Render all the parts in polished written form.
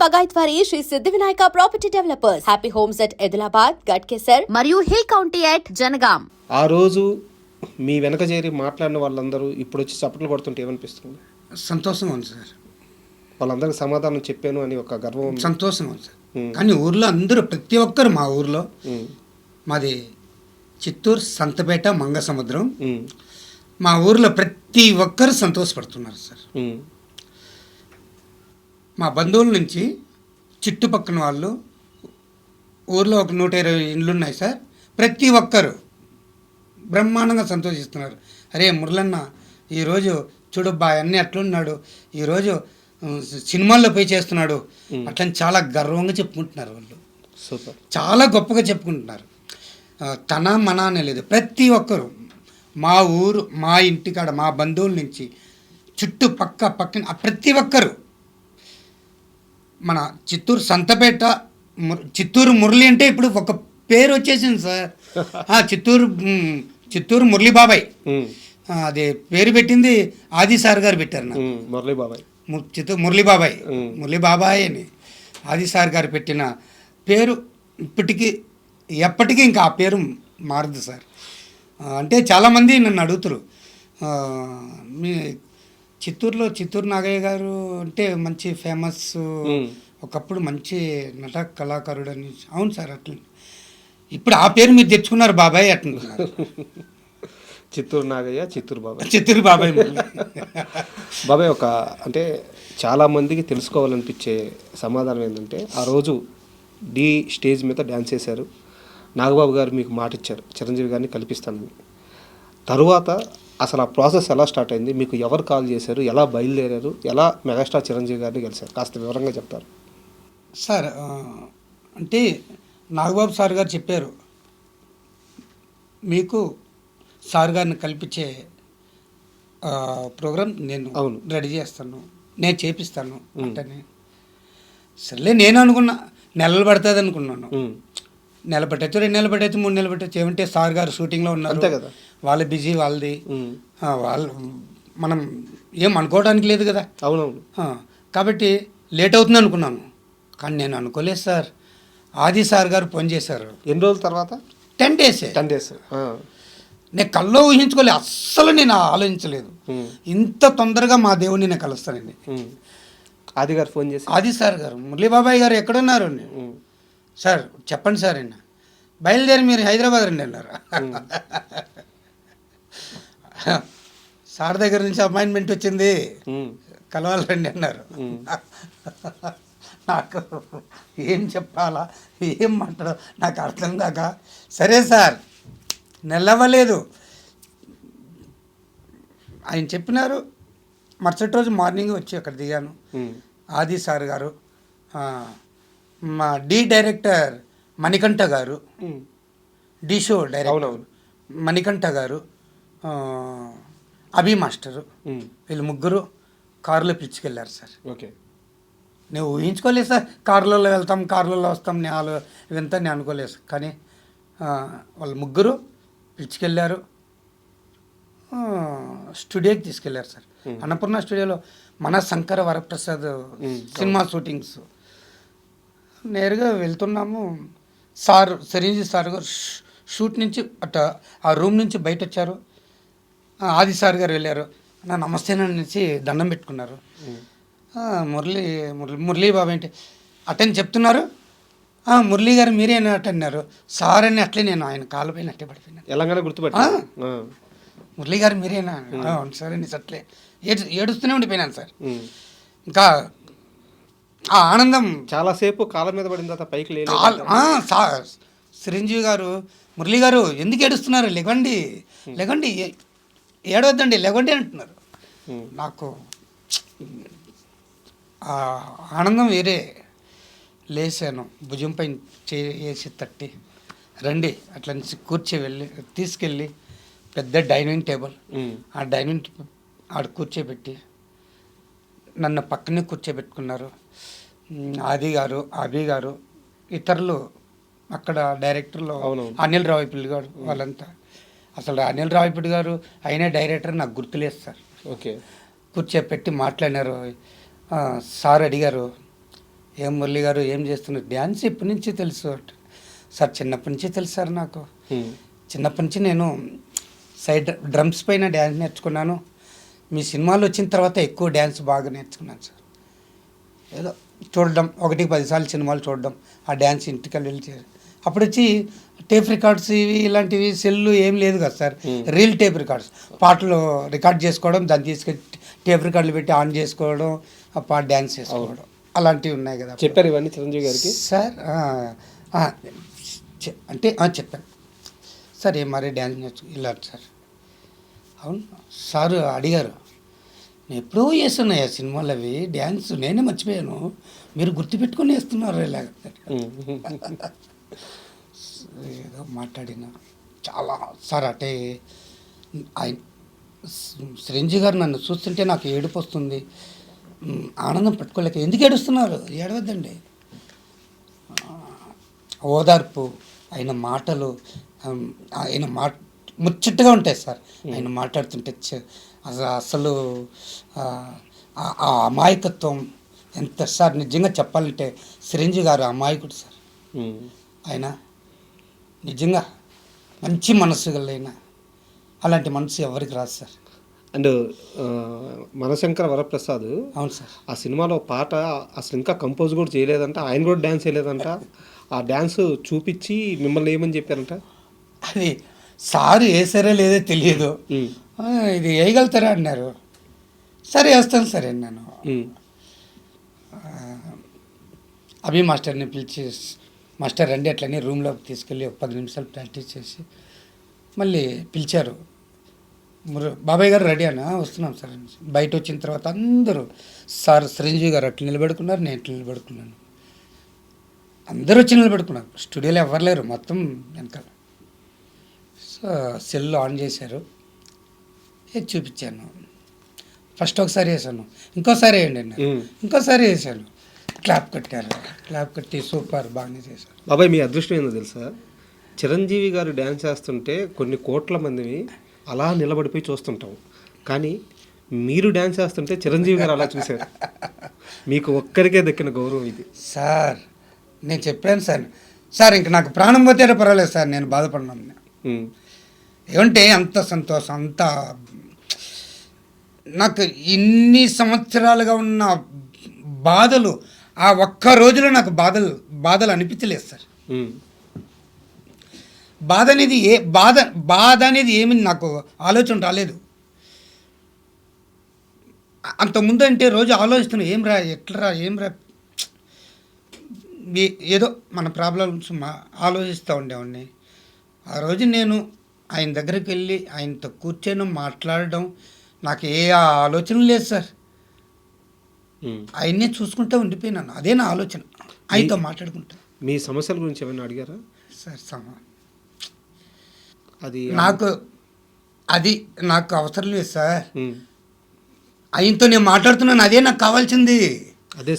బగాయత్ వారి శ్రీ సిద్ధి Vinayaka property developers. Happy homes at Edilabad, Ghatkesar మరియు hill county at Jangaon. ఆ రోజు మీ వెనక చేరి మాట్లాడిన వాళ్ళందరూ ఇప్పుడు వచ్చి చప్పట్లు కొడుతుంటే ఏమనిపిస్తుంది? సంతోషంగా ఉంది సార్. వాళ్ళందరికీ సమాధానం చెప్పాను అని ఒక గర్వం, సంతోషంగా ఉంది సార్. కానీ ఊర్లో అందరూ ప్రతి ఒక్కరు, మా ఊర్లో మాది చిత్తూరు సంతపేట మంగసముద్రం, మా ఊర్లో ప్రతి ఒక్కరు సంతోషపడుతున్నారు సార్. మా బంధువుల నుంచి చుట్టుపక్కల వాళ్ళు, ఊర్లో ఒక 120 ఇండ్లు ఉన్నాయి సార్. ప్రతి ఒక్కరు బ్రహ్మాండంగా సంతోషిస్తున్నారు. అరే మురళన్న ఈరోజు చూడబ్బా అన్నీ అట్లున్నాడు, ఈరోజు సినిమాల్లో పోయి చేస్తున్నాడు అట్లని చాలా గర్వంగా చెప్పుకుంటున్నారు వాళ్ళు. సూపర్, చాలా గొప్పగా చెప్పుకుంటున్నారు. తన మన అనే లేదు, ప్రతి ఒక్కరు మా ఊరు, మా ఇంటికాడ, మా బంధువుల నుంచి పక్కన ప్రతి ఒక్కరు మన చిత్తూరు సంతపేట, చిత్తూరు మురళి అంటే ఇప్పుడు ఒక పేరు వచ్చేసింది సార్. చిత్తూరు మురళి బాబాయ్, అదే పేరు పెట్టింది ఆది సార్ గారు పెట్టారు నాకు. మురళి బాబాయ్, చిత్తూరు మురళి బాబాయ్ అని ఆది సార్ గారు పెట్టిన పేరు ఇప్పటికీ ఎప్పటికీ ఇంకా ఆ పేరు మారదు సార్. అంటే చాలామంది నన్ను అడుగుతారు, మీ చిత్తూరు నాగయ్య గారు అంటే మంచి ఫేమస్, ఒకప్పుడు మంచి నట కళాకారుడు అని. అవును సార్, అట్లా ఇప్పుడు ఆ పేరు మీరు తెచ్చుకున్నారు బాబాయ్ అంటున్నారు. చిత్తూరు నాగయ్య, చిత్తూరు బాబాయ్ బాబాయ్ ఒక అంటే చాలామందికి తెలుసుకోవాలనిపించే సమాధానం ఏంటంటే, ఆ రోజు స్టేజ్ మీద డ్యాన్స్ చేశారు, నాగబాబు గారు మీకు మాట ఇచ్చారు చిరంజీవి గారిని కల్పిస్తానని. తరువాత అసలు ఆ ప్రాసెస్ ఎలా స్టార్ట్ అయింది? మీకు ఎవరు కాల్ చేశారు? ఎలా బయలుదేరారు? ఎలా మెగాస్టార్ చిరంజీవి గారిని కలిశారు? కాస్త వివరంగా చెప్తారు సార్. అంటే నాగబాబు సార్ గారు చెప్పారు, మీకు సార్ గారిని కల్పించే ప్రోగ్రాం నేను రెడీ చేస్తాను, నేను చేపిస్తాను అంటే. సర్లే నేను అనుకున్నా నెలలు పడుతుంది అనుకున్నాను. నెల పట్టచ్చు, 2 నెలలు పట్టచ్చు, 3 నెలలు పట్టచ్చు. ఏమంటే సార్ గారు షూటింగ్లో ఉన్నారు కదా, వాళ్ళ బిజీ వాళ్ళది, వాళ్ళు మనం ఏం అనుకోవడానికి లేదు కదా. అవునవును. కాబట్టి లేట్ అవుతుంది అనుకున్నాను. కానీ నేను అనుకోలేదు సార్. ఆది సార్ గారు ఫోన్ చేశారు. ఎన్ని రోజుల తర్వాత? 10 days. నేను కల్లో ఊహించుకోలేదు, అస్సలు నేను ఆలోచించలేదు ఇంత తొందరగా మా దేవుడిని నేను కలుస్తానండి. ఆది గారు ఫోన్ చేసి, ఆది సార్ గారు, మురళీ బాబాయ్ గారు ఎక్కడున్నారు? సార్ చెప్పండి సార్ అన్న, బయలుదేరి మీరు హైదరాబాద్ రండి అన్నారు. సార్ దగ్గర నుంచి అపాయింట్మెంట్ వచ్చింది, కలవాలి రండి అన్నారు. నాకు ఏం చెప్పాలా, ఏం మాట్లాడ నాకు అర్థం కాక, సరే సార్ నిలవలేదు. ఆయన చెప్పినారు. మరుసటి రోజు మార్నింగ్ వచ్చి అక్కడ దిగాను. ఆది సార్ గారు, మా డైరెక్టర్ మణికంఠ గారు, షో డైరెక్టర్ మణికంఠ గారు, అభి మాస్టరు, వీళ్ళు ముగ్గురు కారులో పిలుచుకెళ్ళారు సార్. ఓకే, నేను ఊహించుకోలేదు సార్. కార్లలో వెళ్తాం, కార్లలో వస్తాం, ఇవంతా నేను అనుకోలేదు. కానీ వాళ్ళు ముగ్గురు పిలుచుకెళ్ళారు, స్టూడియోకి తీసుకెళ్ళారు సార్. అన్నపూర్ణ స్టూడియోలో మన శంకర వరప్రసాద్ సినిమా షూటింగ్స్. నేరుగా వెళ్తున్నాము. సార్ చిరంజీవి సార్ గారు షూట్ నుంచి ఆ రూమ్ నుంచి బయట వచ్చారు. ఆది సార్ గారు వెళ్ళారు, నా నమస్తేననేసి దండం పెట్టుకున్నారు. మురళీ బాబు ఏంటి అటని చెప్తున్నారు. మురళీ గారు మీరేనా అన్నారు. సార్ అని అట్లే నేను ఆయన కాళ్ళపైన అట్టే పడిపోయినాను. ఎలాగైనా గుర్తుపెట్టా. మురళీ గారు మీరేనా? అవును సార్ అని అట్లే ఏడుస్తూనే ఉండిపోయినాను సార్. ఇంకా ఆ ఆనందం చాలాసేపు కాళ్ళ మీద పడిన తర్వాత పైకి లేదు. చిరంజీవి గారు, మురళీ గారు ఎందుకు ఏడుస్తున్నారు, లేకండి ఏడవద్దండి, లేకండి అంటున్నారు. నాకు ఆ ఆనందం వేరే. లేచాను, భుజం పైన చేసి తట్టి, రండి అట్లా నుంచి తీసుకెళ్ళి పెద్ద డైనింగ్ టేబుల్, ఆ డైనింగ్ ఆడ కూర్చోబెట్టి నన్ను పక్కనే కూర్చోబెట్టుకున్నారు. ఆది గారు, అభి గారు, ఇతరులు అక్కడ డైరెక్టర్లు అనిల్ రావిపూడి గారు, వాళ్ళంతా. అసలు అనిల్ రావిపూడి గారు అయినా డైరెక్టర్ నాకు గుర్తులేదు సార్. ఓకే, కూర్చోపెట్టి మాట్లాడినారు. సార్ అడిగారు, ఏం మురళి గారు ఏం చేస్తున్నారు? డ్యాన్స్ ఎప్పటి నుంచి తెలుసు అంటే, సార్ చిన్నప్పటి నుంచి తెలుసు సార్ నాకు. చిన్నప్పటి నుంచి నేను సైడ్ డ్రమ్స్ పైన డ్యాన్స్ నేర్చుకున్నాను. మీ సినిమాలు వచ్చిన తర్వాత ఎక్కువ డ్యాన్స్ బాగా నేర్చుకున్నాను సార్. ఏదో చూడడం, 1-10 సార్లు సినిమాలు చూడడం, ఆ డ్యాన్స్ ఇంటికి వెళ్ళి అప్పుడు వచ్చి టేప్ రికార్డ్స్ ఇవి ఇలాంటివి సెల్లు ఏం లేదు కదా సార్. రీల్ టేప్ రికార్డ్స్, పాటలు రికార్డ్ చేసుకోవడం, దాన్ని తీసుకెళ్ళి టేప్ రికార్డులు పెట్టి ఆన్ చేసుకోవడం, ఆ పాట డ్యాన్స్ చేసుకోవడం, అలాంటివి ఉన్నాయి కదా. చెప్పారు ఇవన్నీ చిరంజీవి గారికి సార్? అంటే చెప్పాను సార్. ఏం మరి డ్యాన్స్ నేర్చు ఇలా సార్? అవును సార్ అడిగారు. నేను ఎప్పుడో వేస్తున్నాయా సినిమాలు అవి డ్యాన్స్, నేనే మర్చిపోయాను, మీరు గుర్తుపెట్టుకుని వేస్తున్నారు ఇలాగ. ఏదో మాట్లాడిన చాలా సార్. అంటే ఆయన చిరంజీవి గారు నన్ను చూస్తుంటే నాకు ఏడుపు వస్తుంది, ఆనందం పట్టుకోలేక. ఎందుకు ఏడుస్తున్నారు? ఏడవద్దండి. ఓదార్పు, ఆయన మాటలు, ఆయన ముచ్చటగా ఉంటాయి సార్. ఆయన మాట్లాడుతుంటే అసలు ఆ అమాయకత్వం ఎంత సార్. నిజంగా చెప్పాలంటే చిరంజీవి గారు అమాయకుడు సార్. ఆయన నిజంగా మంచి మనసు గలైన, అలాంటి మనసు ఎవరికి రాదు సార్. అండ్ మనశంకర వరప్రసాద్, అవును సార్, ఆ సినిమాలో పాట అసలు ఇంకా కంపోజ్ కూడా చేయలేదంట, ఆయన కూడా డ్యాన్స్ చేయలేదంట. ఆ డ్యాన్స్ చూపించి మిమ్మల్ని ఏమని చెప్పారంట? అది సార్ వేసారో లేదో తెలియదు, ఇది వేయగలుగుతారా అన్నారు. సరే వేస్తాను సరే అన్నాను. అభి మాస్టర్ని పిలిచి, మాస్టర్ రండి అట్లనే రూమ్లోకి తీసుకెళ్ళి 10 నిమిషాలు ప్రాక్టీస్ చేసి మళ్ళీ పిలిచారు. బాబాయ్ గారు రెడీ అన్నా, వస్తున్నాం సార్. బయట వచ్చిన తర్వాత అందరూ సార్ చిరంజీవి గారు అట్లా నిలబెడుకున్నారు, నేను ఇట్లా నిలబెడుకున్నాను, అందరూ వచ్చి నిలబెడుకున్నారు. స్టూడియోలో ఎవరు లేరు, మొత్తం వెనకాల. సో సెల్ ఆన్ చేశారు, చూపించాను. ఫస్ట్ ఒకసారి వేసాను, ఇంకోసారి వేయండి అన్నారు, ఇంకోసారి వేసాను. క్లాప్ కట్టారు, క్లాప్ కట్టి సూపర్ బాగానే చేశారు. బాబాయ్ మీ అదృష్టం ఏందో తెలుసా? చిరంజీవి గారు డ్యాన్స్ చేస్తుంటే కొన్ని కోట్ల మందిని అలా నిలబడిపోయి చూస్తుంటాం, కానీ మీరు డ్యాన్స్ చేస్తుంటే చిరంజీవి గారు అలా చూశారు. మీకు ఒక్కరికే దక్కిన గౌరవం ఇది సార్. నేను చెప్పాను సార్, సార్ ఇంక నాకు ప్రాణం పోతే పర్వాలేదు సార్, నేను బాధపడినాను. ఏమంటే అంత సంతోషం, అంత నాకు ఇన్ని సంవత్సరాలుగా ఉన్న బాధలు ఆ ఒక్క రోజులో నాకు బాధలు అనిపించలేదు సార్. బాధ అనేది ఏమి నాకు ఆలోచన రాలేదు. అంతకుముందు అంటే రోజు ఆలోచిస్తున్నా, ఏం రా ఏదో మన ప్రాబ్లమ్స్ ఆలోచిస్తూ ఉండేవాడిని. ఆ రోజు నేను ఆయన దగ్గరికి వెళ్ళి ఆయనతో కూర్చొని మాట్లాడడం, నాకు ఏ ఆలోచన లేదు సార్. ఆయన్నే చూసుకుంటూ ఉండిపోయినాను, అదే నా ఆలోచన, ఆయనతో మాట్లాడుకుంటా. మీ సమస్యల గురించి ఏమైనా అడిగారా సార్? అది నాకు అవసరం లేదు సార్. ఆయనతో నేను మాట్లాడుతున్నాను, అదే నాకు కావాల్సింది. అదే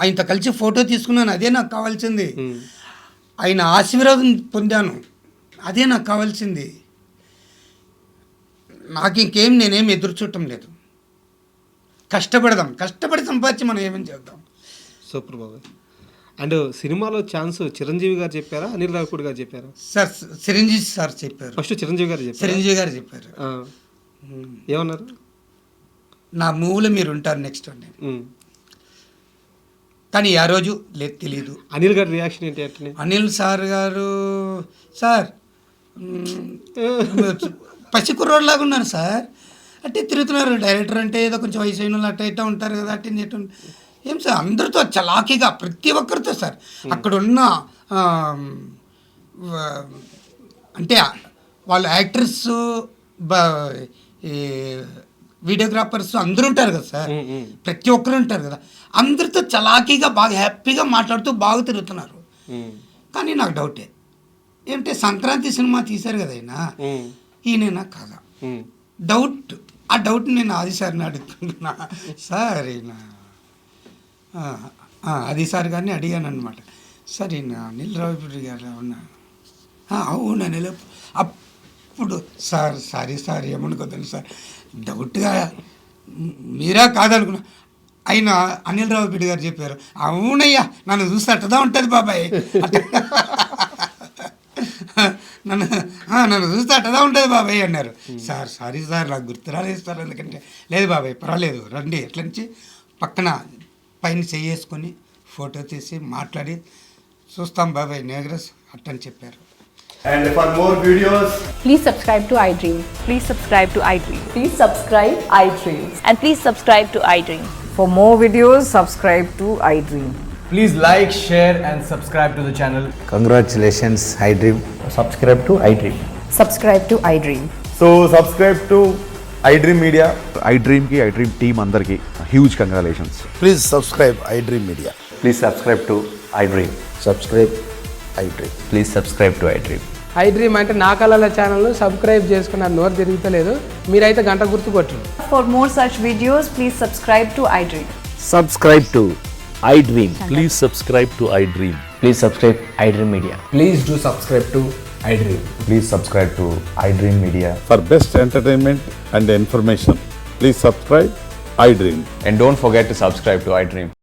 ఆయనతో కలిసి ఫోటో తీసుకున్నాను, అదే నాకు కావాల్సింది. ఆయన ఆశీర్వాదం పొందాను, అదే నాకు కావాల్సింది. నాకు ఇంకేం నేనేం ఎదురు చూడటం లేదు. కష్టపడి సంపాదించి మనం ఏమేమి చేద్దాం. సూపర్ బాబాయ్. అండ్ సినిమాలో ఛాన్స్ చిరంజీవి గారు చెప్పారా, అనిల్ రావిపూడి గారు చెప్పారా? సార్ చిరంజీవి సార్ చెప్పారు. ఫస్ట్ చిరంజీవి గారు చెప్పారు. ఏమన్నారు? నా మూవీలో మీరు ఉంటారు నెక్స్ట్ అని. కానీ ఆ రోజు లేదు, తెలియదు. అనిల్ గారి రియాక్షన్ ఏంటి? అంటే అనిల్ సార్ గారు, సార్ పసికుర్రోడ్లాగా ఉన్నారు సార్, అంటే తిరుగుతున్నారు. డైరెక్టర్ అంటే ఏదో కొంచెం వయసు అయిన వాళ్ళు అట్ట ఉంటారు కదా, అట్టి నెట్ ఏం సార్ అందరితో చలాకీగా, ప్రతి ఒక్కరితో సార్. అక్కడ ఉన్న అంటే వాళ్ళు యాక్టర్స్, వీడియోగ్రాఫర్స్ అందరూ ఉంటారు కదా సార్, ప్రతి ఒక్కరు ఉంటారు కదా, అందరితో చలాకీగా బాగా హ్యాపీగా మాట్లాడుతూ బాగా తిరుగుతున్నారు. కానీ నాకు డౌటే ఏమంటే, సంక్రాంతి సినిమా తీశారు కదా ఈయన కాదా డౌట్. ఆ డౌట్ నేను ఆది సార్ని అడుగుతున్నా. సార్ ఈయన అది సార్ గారిని అడిగాను అనమాట. సార్ ఈయన అనిల్ రావిపూడి గారు అవునా? అవును అనిల్. అప్పుడు సారీ ఏమనుకోద్దండి సార్, డౌట్గా మీరా కాదనుకున్నా. ఆయన అనిల్ రావుపేట గారు చెప్పారు, అవునయ్యా నన్ను చూస్తే అట్టదా ఉంటుంది బాబాయ్ నన్ను చూస్తే అట్టదా ఉంటుంది బాబాయ్ అన్నారు. సార్ సారీ సార్ నాకు గుర్తు రాలేదు సార్, ఎందుకంటే లేదు బాబాయ్ పర్వాలేదు రండి ఎట్ల నుంచి పక్కన పైన చేసుకొని ఫోటో తీసి మాట్లాడి చూస్తాం బాబాయ్ నేగ్రస్ అట్టని చెప్పారు. And for more videos, Please subscribe to iDream. Please subscribe to iDream. Please subscribe iDream. And please subscribe to iDream. For more videos, subscribe to iDream. Please like, share and subscribe to the channel. Congratulations, iDream. subscribe to iDream. Subscribe to iDream. So subscribe to iDream Media. iDream team అందరికి huge congratulations. Please subscribe iDream Media. Please subscribe to iDream. Subscribe iDream. Please subscribe to iDream. iDream అంటే నా కళల ఛానల్ను subscribe చేసుకున్న నోరు తిరుగుతలేదు, మీరైతే గంట గుర్తు కొట్టండి. For more such videos, please subscribe to iDream. Subscribe to iDream. Please subscribe to iDream. Please subscribe iDream Media. Please do subscribe to iDream. Please subscribe to iDream Media. For best entertainment and information, please subscribe iDream. And don't forget to subscribe to iDream.